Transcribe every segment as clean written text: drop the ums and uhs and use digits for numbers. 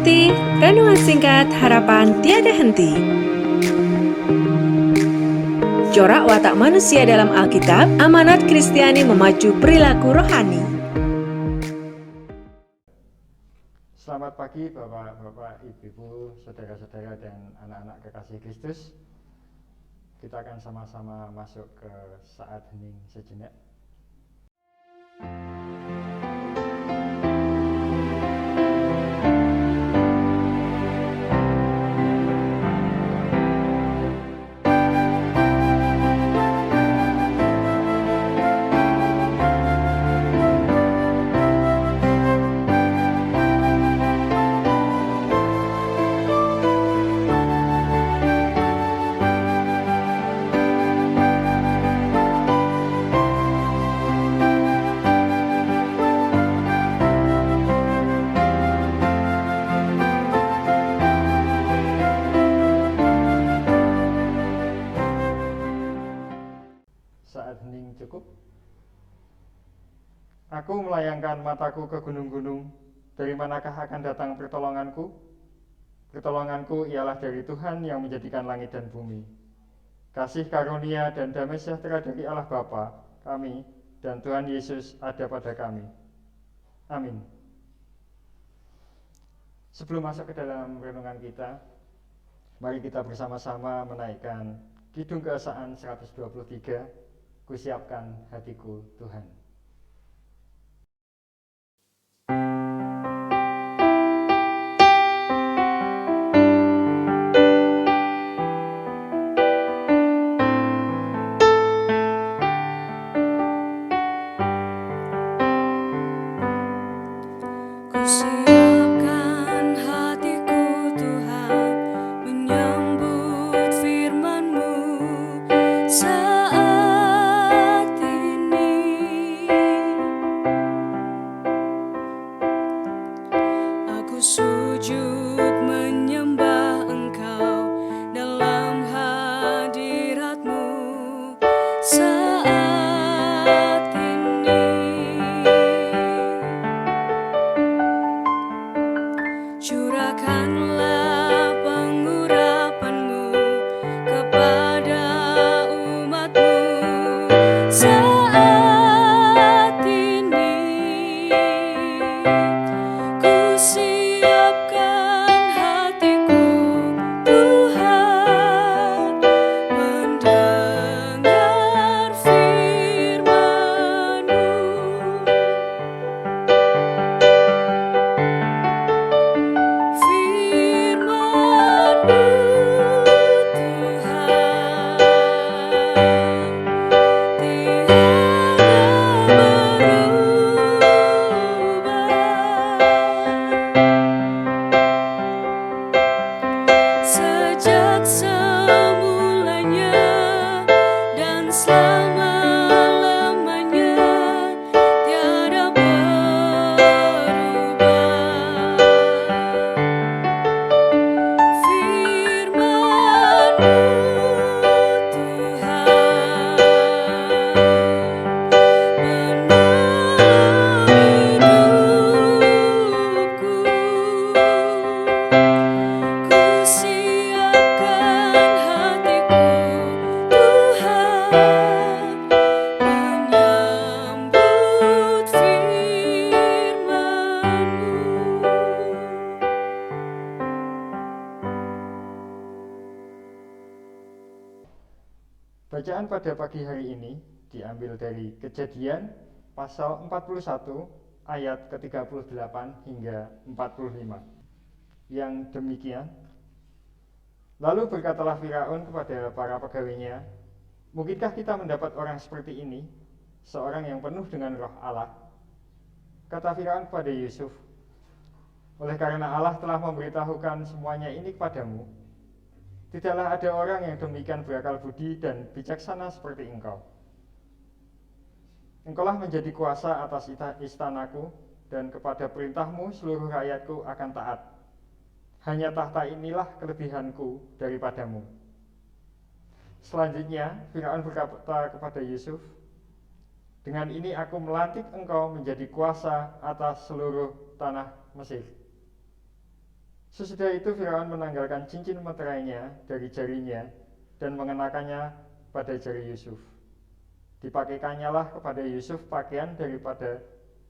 Ikuti renungan singkat harapan tiada henti. Corak watak manusia dalam Alkitab, amanat Kristiani memacu perilaku rohani. Selamat pagi Bapak-bapak, Ibu-ibu, saudara-saudara dan anak-anak kekasih Kristus. Kita akan sama-sama masuk ke saat hening sejenak. Saat hening cukup. Aku melayangkan mataku ke gunung-gunung. Dari manakah akan datang pertolonganku? Pertolonganku ialah dari Tuhan yang menjadikan langit dan bumi. Kasih karunia dan damai sejahtera dari Allah Bapa kami dan Tuhan Yesus ada pada kami. Amin. Sebelum masuk ke dalam renungan kita, mari kita bersama-sama menaikkan Kidung Keesaan 123, Kusiapkan hatiku Tuhan. Kusiapkan hatiku Tuhan, menyambut firman-Mu saat ini. Aku sujud menyembah Engkau dalam hadirat-Mu saat ini. Curahkanlah pengurapan-Mu kepada umat-Mu saat ini. Kusiapkan hatiku Tuhan, mendengar firman-Mu. Firman-Mu Tuhan, tiada berubah. Sejak semulanya dan selama-lamanya tiada berubah. Firman-Mu Tuhan, menolong hidupku. Kusiapkan hatiku Tuhan, menyambut firman-Mu. Bacaan pada pagi hari ini diambil dari Kejadian pasal 41 ayat ke-38 hingga 45. Yang demikian, lalu berkatalah Firaun kepada para pegawainya, mungkinkah kita mendapat orang seperti ini, seorang yang penuh dengan roh Allah? Kata Firaun kepada Yusuf, oleh karena Allah telah memberitahukan semuanya ini kepadamu, tidaklah ada orang yang demikian berakal budi dan bijaksana seperti engkau. Engkaulah menjadi kuasa atas istanaku, dan kepada perintahmu seluruh rakyatku akan taat. Hanya tahta inilah kelebihanku daripadamu. Selanjutnya Firaun berkata kepada Yusuf, dengan ini aku melantik engkau menjadi kuasa atas seluruh tanah Mesir. Sesudah itu Firaun menanggalkan cincin meterainya dari jarinya dan mengenakannya pada jari Yusuf. Dipakaikannya lah kepada Yusuf pakaian daripada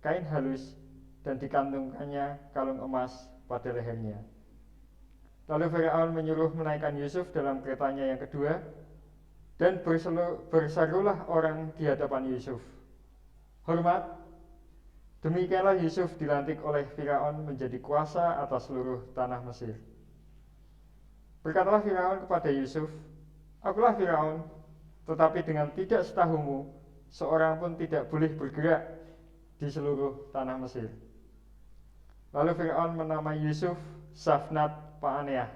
kain halus dan dikantungkannya kalung emas pada lehernya. Lalu Firaun menyuruh menaikkan Yusuf dalam keretanya yang kedua, dan berserulah orang di hadapan Yusuf, "Hormat!" Demikianlah Yusuf dilantik oleh Firaun menjadi kuasa atas seluruh tanah Mesir. Berkatalah Firaun kepada Yusuf, "Akulah Firaun, tetapi dengan tidak setahumu, seorang pun tidak boleh bergerak di seluruh tanah Mesir." Lalu Firaun menamai Yusuf Safnat Paaneah,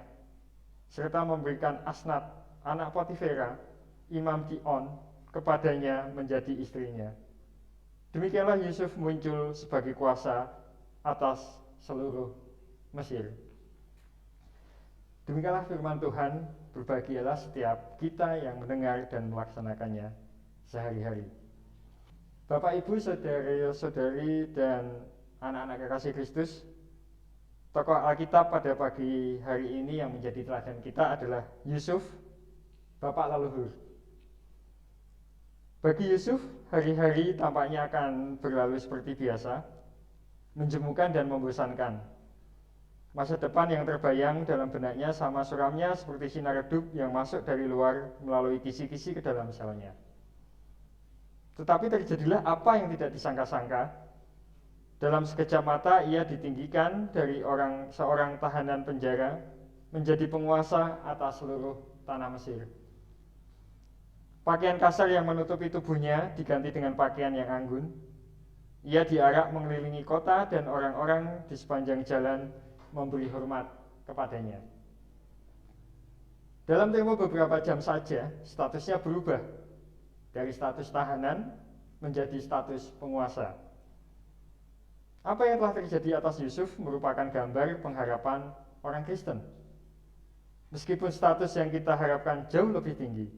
serta memberikan Asnat, anak Potifera, imam di On, kepadanya menjadi istrinya. Demikianlah Yusuf muncul sebagai kuasa atas seluruh Mesir. Demikianlah firman Tuhan, berbahagialah setiap kita yang mendengar dan melaksanakannya sehari-hari. Bapak, Ibu, saudara-saudari, dan anak-anak kekasih Kristus, tokoh Alkitab pada pagi hari ini yang menjadi teladan kita adalah Yusuf, bapak leluhur. Bagi Yusuf, hari-hari tampaknya akan berlalu seperti biasa, menjemukan dan membosankan. Masa depan yang terbayang dalam benaknya sama suramnya seperti sinar redup yang masuk dari luar melalui kisi-kisi ke dalam selnya. Tetapi terjadilah apa yang tidak disangka-sangka. Dalam sekejap mata ia ditinggikan dari seorang tahanan penjara menjadi penguasa atas seluruh tanah Mesir. Pakaian kasar yang menutupi tubuhnya diganti dengan pakaian yang anggun. Ia diarak mengelilingi kota dan orang-orang di sepanjang jalan memberi hormat kepadanya. Dalam tempo beberapa jam saja, statusnya berubah dari status tahanan menjadi status penguasa. Apa yang telah terjadi atas Yusuf merupakan gambar pengharapan orang Kristen. Meskipun status yang kita harapkan jauh lebih tinggi,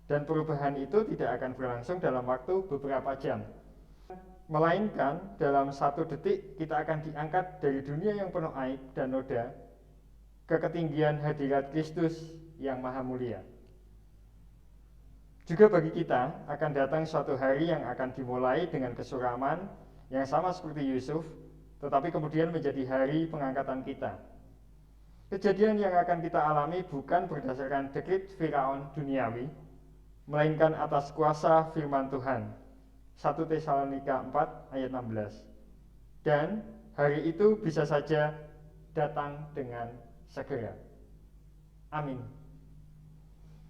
dan perubahan itu tidak akan berlangsung dalam waktu beberapa jam, melainkan dalam 1 detik kita akan diangkat dari dunia yang penuh aib dan noda ke ketinggian hadirat Kristus yang maha mulia. Juga bagi kita akan datang suatu hari yang akan dimulai dengan kesuraman yang sama seperti Yusuf, tetapi kemudian menjadi hari pengangkatan kita. Kejadian yang akan kita alami bukan berdasarkan dekrit Firaun duniawi, melainkan atas kuasa firman Tuhan. 1 Tesalonika 4 ayat 16. Dan hari itu bisa saja datang dengan segera. Amin.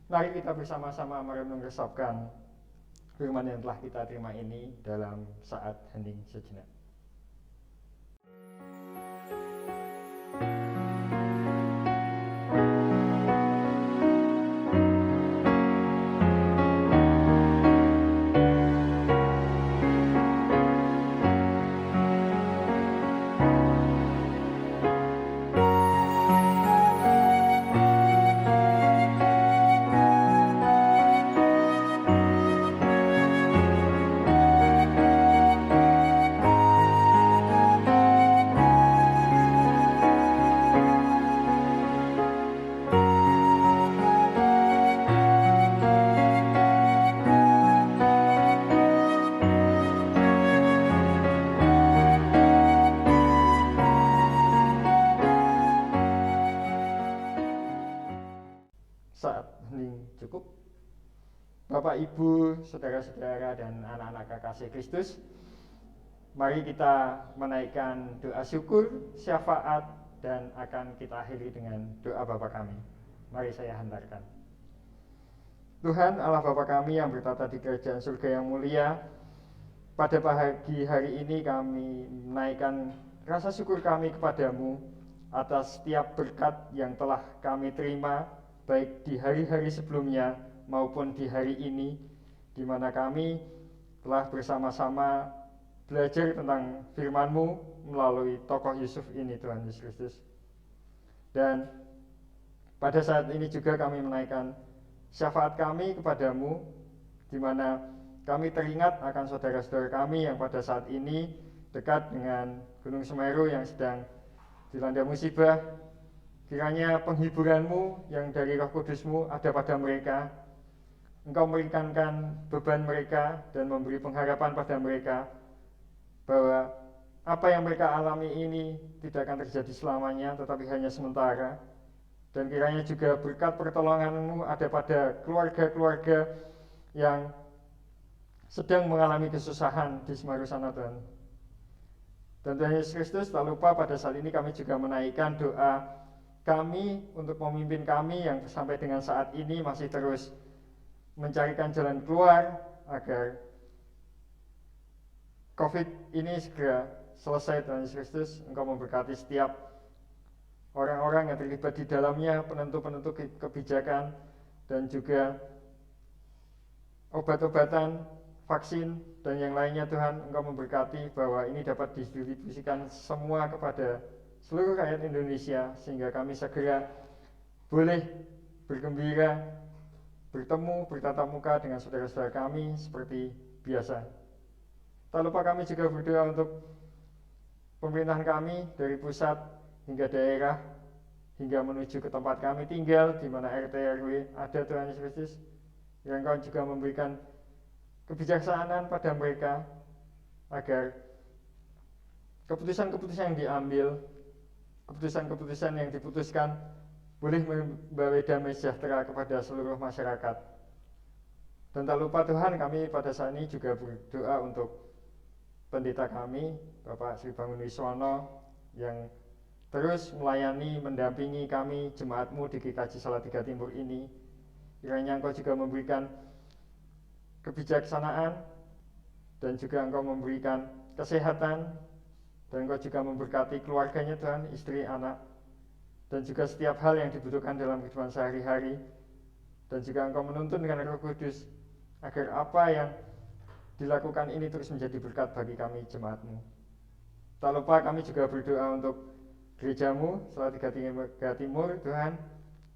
Mari kita bersama-sama merenung resapkan firman yang telah kita terima ini dalam saat hening sejenak. Saat hening cukup, Bapak, Ibu, saudara-saudara, dan anak-anak kekasih Kristus, mari kita menaikkan doa syukur, syafaat, dan akan kita akhiri dengan doa Bapa kami. Mari saya hantarkan. Tuhan Allah Bapa kami yang bertata di kerajaan surga yang mulia, pada pagi hari ini kami menaikkan rasa syukur kami kepadamu atas setiap berkat yang telah kami terima, baik di hari-hari sebelumnya maupun di hari ini, di mana kami telah bersama-sama belajar tentang firman-Mu melalui tokoh Yusuf ini, Tuhan Yesus Kristus. Dan pada saat ini juga kami menaikkan syafaat kami kepadamu, di mana kami teringat akan saudara-saudara kami yang pada saat ini dekat dengan Gunung Semeru yang sedang dilanda musibah, Kiranya penghiburanmu yang dari Roh Kudusmu ada pada mereka. Engkau meringankan beban mereka dan memberi pengharapan pada mereka bahwa apa yang mereka alami ini tidak akan terjadi selamanya, tetapi hanya sementara. Dan kiranya juga berkat pertolonganmu ada pada keluarga-keluarga yang sedang mengalami kesusahan di Semeru sana, Tuhan. Dan Tuhan Yesus Kristus, tak lupa pada saat ini kami juga menaikkan doa kami untuk pemimpin kami yang sampai dengan saat ini masih terus mencarikan jalan keluar agar COVID ini segera selesai. Tuhan Yesus Kristus, Engkau memberkati setiap orang-orang yang terlibat di dalamnya, penentu-penentu kebijakan dan juga obat-obatan, vaksin dan yang lainnya. Tuhan, Engkau memberkati bahwa ini dapat didistribusikan semua kepada seluruh rakyat Indonesia sehingga kami segera boleh bergembira, bertemu, bertatap muka dengan saudara-saudara kami seperti biasa. Tak lupa kami juga berdoa untuk pemerintahan kami dari pusat hingga daerah hingga menuju ke tempat kami tinggal di mana RT RW ada, Tuhan Yesus Kristus, yang Engkau juga memberikan kebijaksanaan pada mereka agar keputusan-keputusan yang diambil, keputusan-keputusan yang diputuskan boleh membawa damai sejahtera kepada seluruh masyarakat. Dan tak lupa Tuhan, kami pada saat ini juga berdoa untuk pendeta kami, Bapak Sri Bangun Wiswono, yang terus melayani, mendampingi kami, jemaatmu di GKJ Salatiga Timur ini. Kiranya Engkau juga memberikan kebijaksanaan dan juga Engkau memberikan kesehatan, dan Engkau juga memberkati keluarganya, Tuhan, istri, anak, dan juga setiap hal yang dibutuhkan dalam kehidupan sehari-hari. Dan juga Engkau menuntun dengan Roh Kudus agar apa yang dilakukan ini terus menjadi berkat bagi kami jemaatmu. Tak lupa kami juga berdoa untuk gerejamu Salatiga Timur, Tuhan.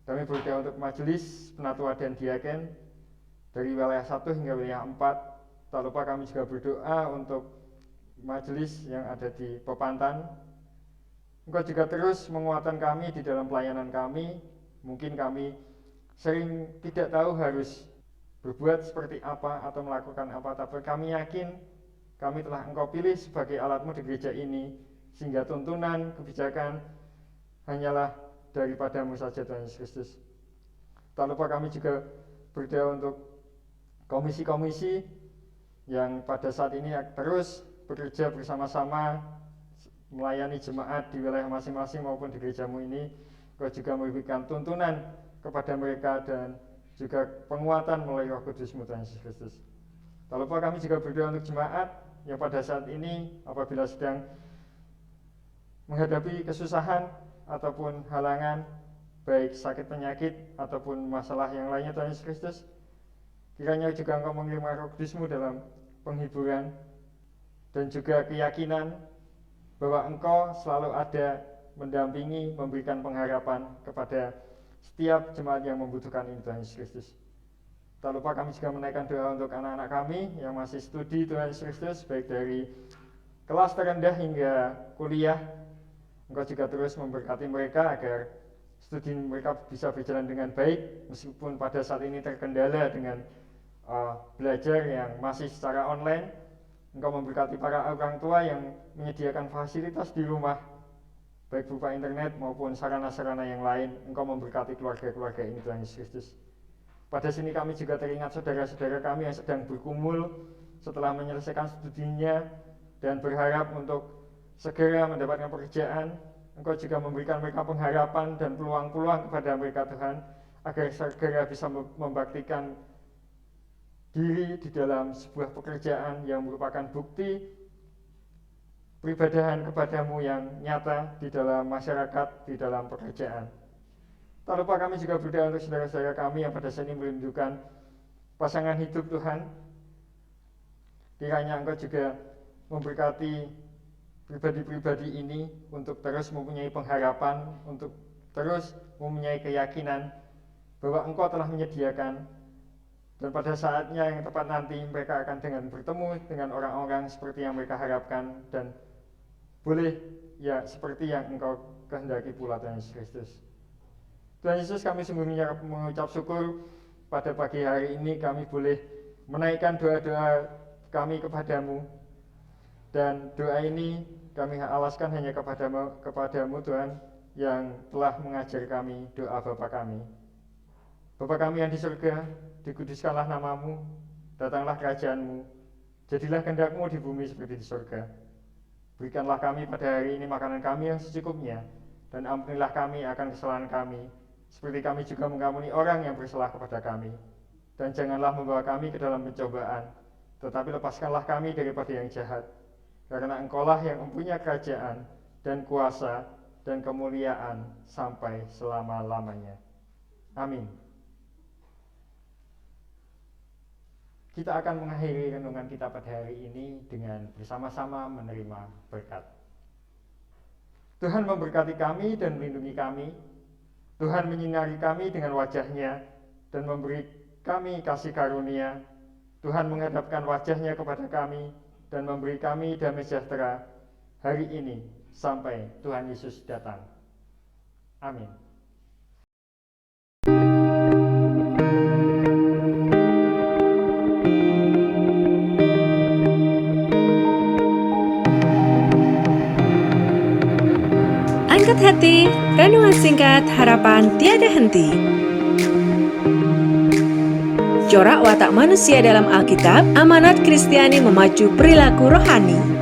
Kami berdoa untuk majelis penatua dan diaken dari wilayah 1 hingga wilayah 4. Tak lupa kami juga berdoa untuk majelis yang ada di Pepantan. Engkau juga terus menguatkan kami di dalam pelayanan kami. Mungkin kami sering tidak tahu harus berbuat seperti apa atau melakukan apa, tapi kami yakin kami telah Engkau pilih sebagai alatmu di gereja ini, sehingga tuntunan kebijakan hanyalah daripadamu saja, Tuhan Yesus Kristus. Tak lupa kami juga berdoa untuk komisi-komisi yang pada saat ini terus bekerja bersama-sama melayani jemaat di wilayah masing-masing maupun di gerejamu ini. Kau juga memberikan tuntunan kepada mereka dan juga penguatan melalui Roh Kudus-Mu, Tuhan Yesus Kristus. Tak lupa kami juga berdoa untuk jemaat yang pada saat ini apabila sedang menghadapi kesusahan ataupun halangan, baik sakit penyakit ataupun masalah yang lainnya, Tuhan Yesus Kristus. Kiranya juga Engkau mengirim Roh Kudus-Mu dalam penghiburan dan juga keyakinan bahwa Engkau selalu ada mendampingi, memberikan pengharapan kepada setiap jemaat yang membutuhkan ini, Tuhan Yesus Kristus. Tak lupa kami juga menaikkan doa untuk anak-anak kami yang masih studi, Tuhan Yesus Kristus, baik dari kelas terendah hingga kuliah. Engkau juga terus memberkati mereka agar studi mereka bisa berjalan dengan baik, meskipun pada saat ini terkendala dengan belajar yang masih secara online. Engkau memberkati para orang tua yang menyediakan fasilitas di rumah, baik berupa internet maupun sarana-sarana yang lain. Engkau memberkati keluarga-keluarga ini, Tuhan Yesus Kristus. Pada sini kami juga teringat saudara-saudara kami yang sedang bergumul setelah menyelesaikan studinya dan berharap untuk segera mendapatkan pekerjaan. Engkau juga memberikan mereka pengharapan dan peluang-peluang kepada mereka, Tuhan, agar segera bisa membaktikan diri di dalam sebuah pekerjaan yang merupakan bukti peribadahan kepadamu yang nyata di dalam masyarakat, di dalam pekerjaan. Tak lupa kami juga berdoa untuk saudara-saudara kami yang pada saat ini merindukan pasangan hidup, Tuhan. Kiranya Engkau juga memberkati pribadi-pribadi ini untuk terus mempunyai pengharapan, untuk terus mempunyai keyakinan bahwa Engkau telah menyediakan, dan pada saatnya yang tepat nanti mereka akan bertemu dengan orang-orang seperti yang mereka harapkan, dan boleh ya seperti yang Engkau kehendaki pula, Tuhan Yesus Kristus. Tuhan Yesus, kami sungguh mengucap syukur pada pagi hari ini kami boleh menaikkan doa-doa kami kepadamu. Dan doa ini kami alaskan hanya kepadamu Tuhan, yang telah mengajar kami doa Bapa kami. Bapa kami yang di surga, dikuduskanlah namamu, datanglah kerajaanmu, jadilah kehendak-mu di bumi seperti di surga. Berikanlah kami pada hari ini makanan kami yang secukupnya, dan ampunilah kami akan kesalahan kami, seperti kami juga mengampuni orang yang bersalah kepada kami. Dan janganlah membawa kami ke dalam pencobaan, tetapi lepaskanlah kami daripada yang jahat. Karena Engkaulah yang mempunyai kerajaan dan kuasa dan kemuliaan sampai selama-lamanya. Amin. Kita akan mengakhiri renungan kita pada hari ini dengan bersama-sama menerima berkat. Tuhan memberkati kami dan melindungi kami. Tuhan menyinari kami dengan wajah-Nya dan memberi kami kasih karunia. Tuhan menghadapkan wajah-Nya kepada kami dan memberi kami damai sejahtera hari ini sampai Tuhan Yesus datang. Amin. Angkat hati, renungan singkat harapan tiada henti. Corak watak manusia dalam Alkitab, amanat Kristiani memacu perilaku rohani.